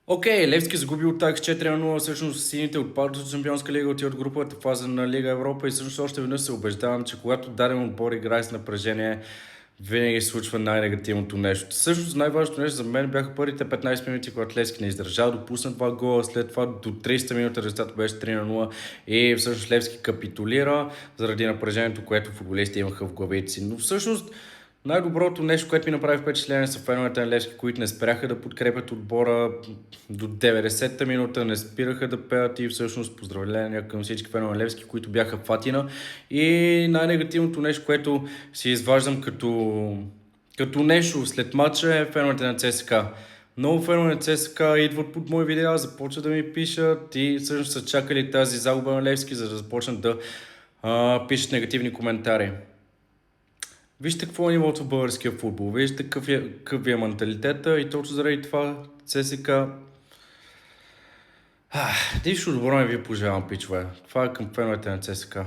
Окей, Левски загуби от АЕК с 4-0, всъщност сините отпадат от Шампионска лига, отиват от груповата фаза на Лига Европа и всъщност още веднъж се убеждавам, че когато даден отбор играе с напрежение, винаги се случва най-негативното нещо. Всъщност най-важното нещо за мен бяха първите 15 минути, когато Левски не издържа, допусна два гола, след това до 30 минути резултатът беше 3-0 и всъщност Левски капитулира заради напрежението, което футболистите имаха в главите си. Но всъщност най-доброто нещо, което ми направи впечатление са феновете на Левски, които не спряха да подкрепят отбора до 90-та минута, не спираха да пеят и всъщност поздравления към всички фенове на Левски, които бяха в Атина. И най-негативното нещо, което си изваждам като нещо след матча е феновете на ЦСКА. Много фенове на ЦСКА идват под мои видеа, започват да ми пишат и всъщност са чакали тази загуба на Левски, за да започнат да пишат негативни коментари. Вижте какво е нивото в българския футбол, вижте какъв е менталитета и точно заради това ЦСКА... Нищо добро не ви пожелавам, пичове. Това е към феновете на ЦСКА.